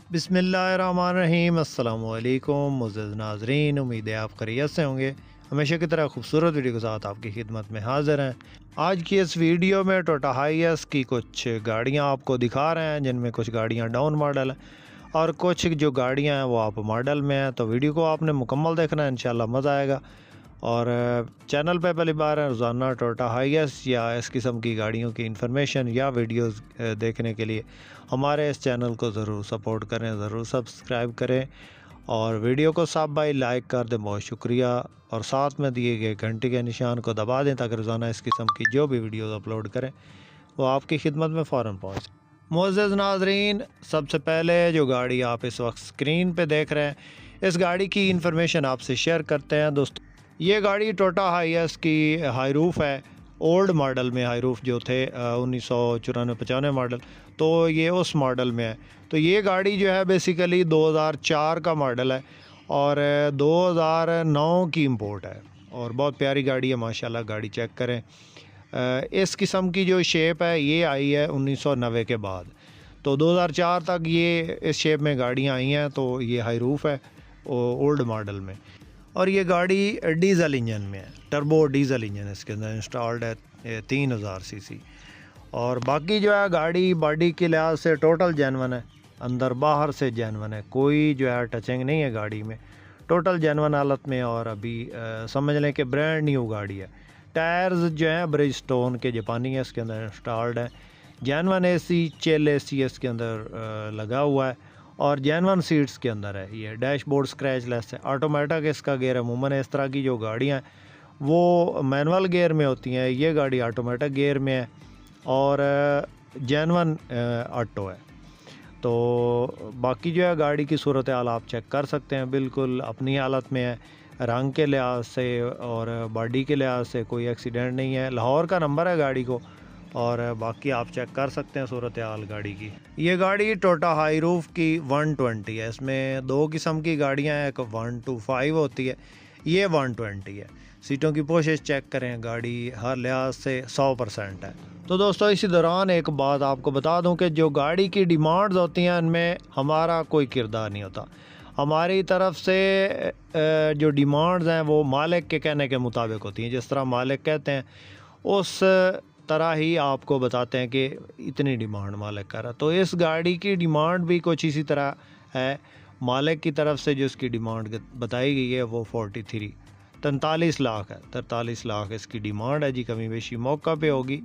बिस्मिल्लाहिर्रहमानिर्रहीम। अस्सलाम वालेकुम मुअज़्ज़ज़ नाज़रीन, उम्मीद है आप खैरियत से होंगे। हमेशा की तरह खूबसूरत वीडियो के साथ आपकी खिदमत में हाज़िर हैं। आज की इस वीडियो में टोयोटा हाइएस की कुछ गाड़ियां आपको दिखा रहे हैं, जिनमें कुछ गाड़ियां डाउन मॉडल हैं और कुछ जो गाड़ियां हैं वो आप मॉडल में हैं। तो वीडियो को आपने मुकम्मल देखना है, इंशाल्लाह मज़ा आएगा। और चैनल पे पहली बार है, रोज़ाना टोयोटा हाइएस या इस किस्म की गाड़ियों की इन्फॉर्मेशन या वीडियोस देखने के लिए हमारे इस चैनल को ज़रूर सपोर्ट करें, ज़रूर सब्सक्राइब करें और वीडियो को सब भाई लाइक कर दें, बहुत शुक्रिया। और साथ में दिए गए घंटे के निशान को दबा दें ताकि रोज़ाना इस किस्म की जो भी वीडियोस अपलोड करें वो आपकी खिदमत में फ़ौरन पहुँचे। मुअज़्ज़ज़ नाज़रीन, सबसे पहले जो गाड़ी आप इस वक्त स्क्रीन पे देख रहे हैं, इस गाड़ी की इन्फॉर्मेशन आपसे शेयर करते हैं। दोस्तों, ये गाड़ी टोयोटा हाइएस की हाई रूफ है। ओल्ड मॉडल में हाई रूफ जो थे 1994-95 मॉडल, तो ये उस मॉडल में है। तो ये गाड़ी जो है बेसिकली 2004 का मॉडल है और 2009 की इंपोर्ट है और बहुत प्यारी गाड़ी है माशाल्लाह। गाड़ी चेक करें, इस किस्म की जो शेप है ये आई है 1990 के बाद। तो 2004 तक ये इस शेप में गाड़ियाँ आई हैं। तो ये हाई रूफ है ओल्ड मॉडल में और ये गाड़ी डीज़ल इंजन में है, टर्बो डीज़ल इंजन इसके अंदर इंस्टॉल्ड है, 3000 सीसी। और बाकी जो है गाड़ी बॉडी के लिहाज से टोटल जेन्युइन है, अंदर बाहर से जेन्युइन है, कोई जो है टचिंग नहीं है गाड़ी में, टोटल जेन्युइन हालत में। और अभी समझ लें कि ब्रांड न्यू गाड़ी है। टायर्स जो हैं ब्रिजस्टोन के जापानी है, इसके अंदर इंस्टॉल्ड है। जेन्युइन एसी, चिल एसी इसके अंदर लगा हुआ है और जेन्युइन सीट्स के अंदर है। ये डैशबोर्ड स्क्रैच लेस है, ऑटोमेटिक इसका गियर। अमूमन इस तरह की जो गाड़ियाँ वो मैनुअल गियर में होती हैं, ये गाड़ी ऑटोमेटिक गियर में है और जेन्युइन ऑटो है। तो बाकी जो है गाड़ी की सूरत हाल आप चेक कर सकते हैं, बिल्कुल अपनी हालत में है। रंग के लिहाज से और बॉडी के लिहाज से कोई एक्सीडेंट नहीं है। लाहौर का नंबर है गाड़ी को और बाकी आप चेक कर सकते हैं सूरत हाल गाड़ी की। ये गाड़ी टोयोटा हाई रूफ की 120 है। इसमें दो किस्म की गाड़ियां हैं, एक 125 होती है, ये 120 है। सीटों की पोशिश चेक करें, गाड़ी हर लिहाज से 100% है। तो दोस्तों, इसी दौरान एक बात आपको बता दूं कि जो गाड़ी की डिमांड्स होती हैं उनमें हमारा कोई किरदार नहीं होता। हमारी तरफ से जो डिमांड्स हैं वो मालिक के कहने के मुताबिक होती हैं। जिस तरह मालिक कहते हैं उस तरह ही आपको बताते हैं कि इतनी डिमांड मालिक कर रहा है। तो इस गाड़ी की डिमांड भी कुछ इसी तरह है। मालिक की तरफ से जो इसकी डिमांड बताई गई है वो 43 लाख है, 43 लाख इसकी डिमांड है जी। कमी बेशी मौका पे होगी।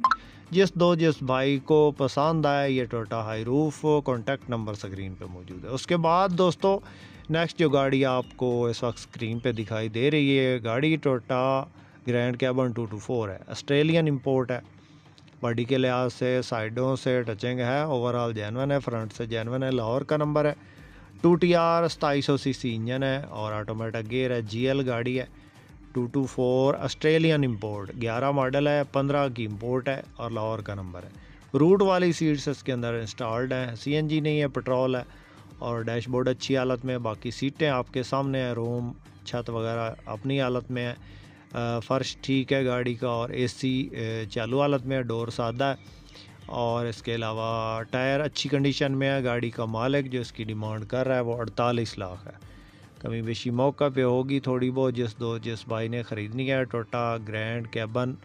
जिस भाई को पसंद आए ये Toyota high roof, contact number screen पे मौजूद है। उसके बाद दोस्तों, नेक्स्ट जो गाड़ी आपको इस वक्त स्क्रीन पे दिखाई दे रही है, गाड़ी टोयोटा ग्रैंड कैबन 224 है, ऑस्ट्रेलियन इंपोर्ट है। बॉडी के लिहाज से साइडों से टचिंग है, ओवरऑल जेन्युइन है, फ्रंट से जेन्युइन है। लाहौर का नंबर है, 2TR 2700 सीसी इंजन है और ऑटोमेटिक गियर है। GL गाड़ी है, 224 ऑस्ट्रेलियन इंपोर्ट, 11 मॉडल है, 15 की इंपोर्ट है और लाहौर का नंबर है। रूट वाली सीट्स इसके अंदर इंस्टॉल्ड हैं, CNG नहीं है, पेट्रोल है और डैशबोर्ड अच्छी हालत में। बाकी सीटें आपके सामने हैं, रूम छत वगैरह अपनी हालत में है। फ़र्श ठीक है गाड़ी का और AC चालू हालत में है, डोर सादा है और इसके अलावा टायर अच्छी कंडीशन में है। गाड़ी का मालिक जो इसकी डिमांड कर रहा है वो 48 लाख है। कमी बेशी मौका पे होगी थोड़ी बहुत। जिस भाई ने ख़रीदनी है Toyota grand cabin,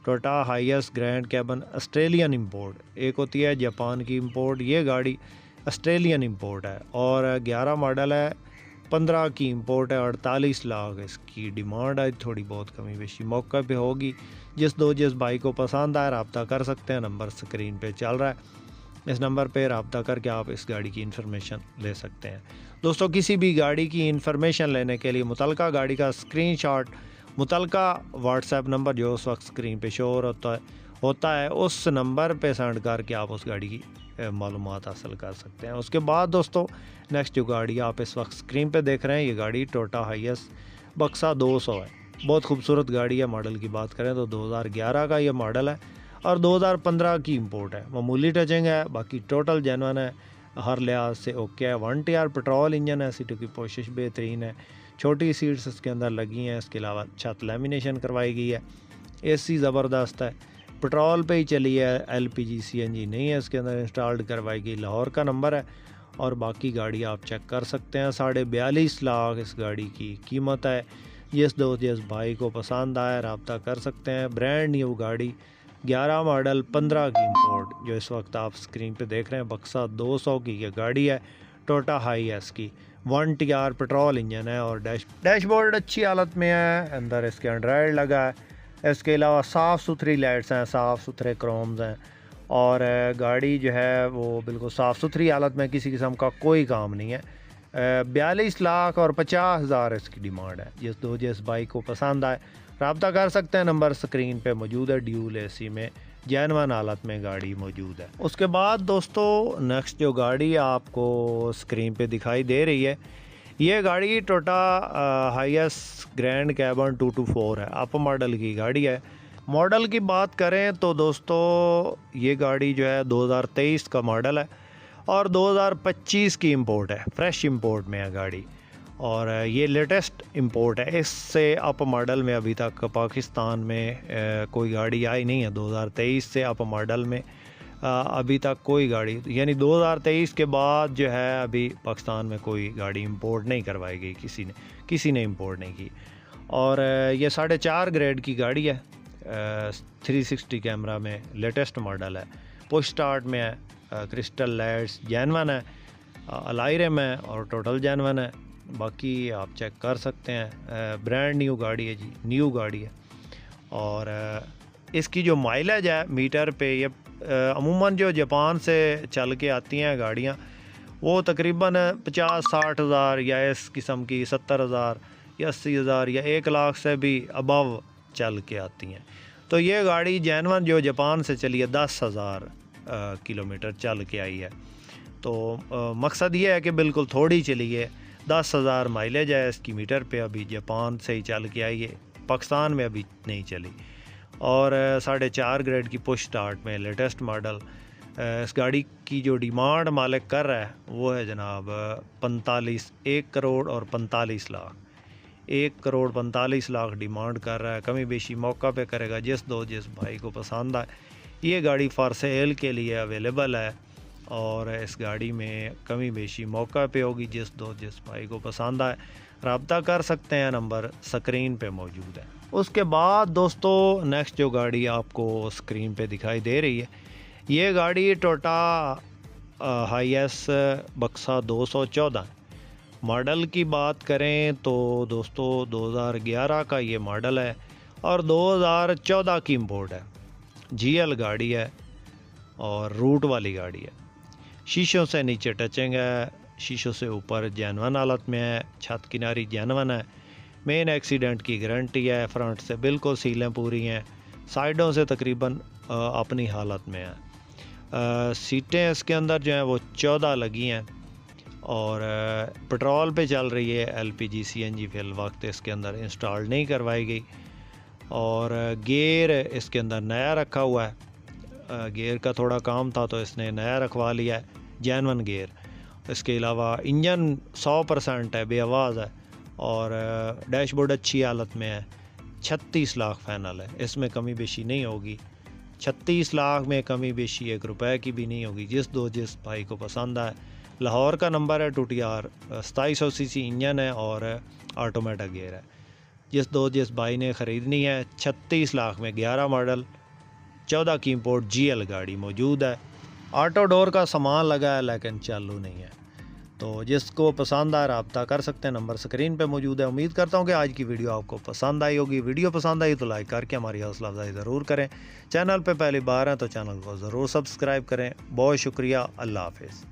Toyota Hiace grand cabin Australian import, एक होती है जापान की इंपोर्ट, ये गाड़ी ऑस्ट्रेलियन इंपोर्ट है और 11 मॉडल है, 15 की इंपोर्ट है, 48 लाख इसकी डिमांड है। थोड़ी बहुत कमी बेशी मौका पे होगी। जिस भाई को पसंद आए रब्ता कर सकते हैं, नंबर स्क्रीन पे चल रहा है, इस नंबर पे रब्ता करके आप इस गाड़ी की इन्फॉर्मेशन ले सकते हैं। दोस्तों, किसी भी गाड़ी की इन्फॉर्मेशन लेने के लिए मुतलका गाड़ी का स्क्रीनशॉट मुतलका व्हाट्सएप नंबर जो उस वक्त स्क्रीन पे शो होता है उस नंबर पे सेंड करके आप उस गाड़ी की मालूमात हासिल कर सकते हैं। उसके बाद दोस्तों, नेक्स्ट जो गाड़ी आप इस वक्त स्क्रीन पे देख रहे हैं, ये गाड़ी टोयोटा हाइएस बक्सा 200 है। बहुत खूबसूरत गाड़ी है। मॉडल की बात करें तो 2011 का ये मॉडल है और 2015 की इंपोर्ट है। मामूली टचिंग है, बाकी टोटल जेन्युइन है, हर लिहाज से ओके है। 1TR पेट्रोल इंजन है, सीटों की पोशिश बेहतरीन है, छोटी सीट्स इसके अंदर लगी हैं। इसके अलावा छत लैमिनेशन करवाई गई है, AC ज़बरदस्त है, पेट्रोल पे ही चली है, LPG CNG नहीं है इसके अंदर इंस्टॉल्ड करवाई गई। लाहौर का नंबर है اور باقی گاڑی آپ چیک کر سکتے ہیں۔ 42.5 لاکھ اس گاڑی کی قیمت ہے۔ جس دوست جس بھائی کو پسند آئے رابطہ کر سکتے ہیں۔ برانڈ نیو گاڑی 11 ماڈل 15 کی امپورٹ جو اس وقت آپ سکرین پہ دیکھ رہے ہیں بکسا 200 کی یہ گاڑی ہے، ٹوٹا ہائی ایس کی 1TR پیٹرول انجن ہے اور ڈیش بورڈ اچھی حالت میں ہے، اندر اس کے اینڈرائڈ لگا ہے۔ اس کے علاوہ صاف ستھری لائٹس ہیں، صاف ستھرے کرومز ہیں اور گاڑی جو ہے وہ بالکل صاف ستھری حالت میں، کسی قسم کا کوئی کام نہیں ہے۔ 42 لاکھ اور 50,000 اس کی ڈیمانڈ ہے۔ جس بائک کو پسند آئے رابطہ کر سکتے ہیں، نمبر سکرین پہ موجود ہے۔ ڈیول اے سی میں جینون حالت میں گاڑی موجود ہے۔ اس کے بعد دوستو نیکسٹ جو گاڑی آپ کو سکرین پہ دکھائی دے رہی ہے، یہ گاڑی ٹوٹا ہائی ایس گرینڈ کیبن 224 ہے، اپ ماڈل کی گاڑی ہے۔ ماڈل کی بات کریں تو دوستو یہ گاڑی جو ہے 2023 کا ماڈل ہے اور 2025 کی امپورٹ ہے، فریش امپورٹ میں ہے گاڑی اور یہ لیٹسٹ امپورٹ ہے۔ اس سے اپ ماڈل میں ابھی تک پاکستان میں کوئی گاڑی آئی نہیں ہے۔ 2023 سے اپ ماڈل میں ابھی تک کوئی گاڑی، یعنی 2023 کے بعد جو ہے ابھی پاکستان میں کوئی گاڑی امپورٹ نہیں کروائی گئی، کسی نے امپورٹ نہیں کی۔ اور یہ 4.5 گریڈ کی گاڑی ہے، 360 کیمرہ میں لیٹسٹ ماڈل ہے، پش سٹارٹ میں ہے، کرسٹل لائٹس جینون ہے، الائرم ہے اور ٹوٹل جینون ہے۔ باقی آپ چیک کر سکتے ہیں، برانڈ نیو گاڑی ہے جی، نیو گاڑی ہے اور اس کی جو مائلیج ہے میٹر پہ، یہ عموماً جو جاپان سے چل کے آتی ہیں گاڑیاں وہ تقریباً 50-60 ہزار یا اس قسم کی 70,000 یا 80,000 یا 1 لاکھ سے بھی ابو چل کے آتی ہیں۔ تو یہ گاڑی جینون جو جاپان سے چلی ہے 10,000 کلومیٹر چل کے آئی ہے۔ تو مقصد یہ ہے کہ بالکل تھوڑی چلی ہے، 10,000 مائلیج ہے اس کی میٹر پہ، ابھی جاپان سے ہی چل کے آئی ہے، پاکستان میں ابھی نہیں چلی۔ اور 4.5 گریڈ کی پش سٹارٹ میں لیٹسٹ ماڈل۔ اس گاڑی کی جو ڈیمانڈ مالک کر رہا ہے وہ ہے جناب 1 کروڑ اور 45 لاکھ، 1 کروڑ 45 لاکھ ڈیمانڈ کر رہا ہے۔ کمی بیشی موقع پہ کرے گا، جس بھائی کو پسند آئے۔ یہ گاڑی فار سیل کے لیے اویلیبل ہے اور اس گاڑی میں کمی بیشی موقع پہ ہوگی، جس بھائی کو پسند آئے رابطہ کر سکتے ہیں، نمبر سکرین پہ موجود ہے۔ اس کے بعد دوستو نیکسٹ جو گاڑی آپ کو سکرین پہ دکھائی دے رہی ہے، یہ گاڑی ٹوٹا ہائی ایس بکسا 214 ماڈل کی بات کریں تو دوستو 2011 کا یہ ماڈل ہے اور 2014 کی امپورٹ ہے، GL گاڑی ہے اور روٹ والی گاڑی ہے۔ شیشوں سے نیچے ٹچنگ ہے، شیشوں سے اوپر جینون حالت میں ہے، چھت کناری جینون ہے، مین ایکسیڈنٹ کی گارنٹی ہے، فرنٹ سے بالکل سیلیں پوری ہیں، سائیڈوں سے تقریباً اپنی حالت میں ہے۔ سیٹیں اس کے اندر جو ہیں وہ 14 لگی ہیں اور پٹرول پہ چل رہی ہے، LPG CNG فی الوقت اس کے اندر انسٹال نہیں کروائی گئی۔ اور گیئر اس کے اندر نیا رکھا ہوا ہے، گیئر کا تھوڑا کام تھا تو اس نے نیا رکھوا لیا ہے، جینون گیئر۔ اس کے علاوہ انجن 100% ہے، بے آواز ہے اور ڈیش بورڈ اچھی حالت میں ہے۔ 36 لاکھ فائنل ہے، اس میں کمی بیشی نہیں ہوگی، 36 لاکھ میں کمی بیشی 1 روپے کی بھی نہیں ہوگی، جس بھائی کو پسند آئے۔ لاہور کا نمبر ہے 2TR، 2700 cc انجن ہے اور آٹومیٹک گیئر ہے۔ جس بھائی نے خریدنی ہے 36 لاکھ میں 11 ماڈل 14 کی امپورٹ GL گاڑی موجود ہے۔ آٹو ڈور کا سامان لگا ہے لیکن چالو نہیں ہے، تو جس کو پسند آئے رابطہ کر سکتے ہیں، نمبر سکرین پہ موجود ہے۔ امید کرتا ہوں کہ آج کی ویڈیو آپ کو پسند آئی ہوگی۔ ویڈیو پسند آئی تو لائک کر کے ہماری حوصلہ افزائی ضرور کریں، چینل پہ پہلی بار ہیں تو چینل کو ضرور سبسکرائب کریں۔ بہت شکریہ، اللہ حافظ۔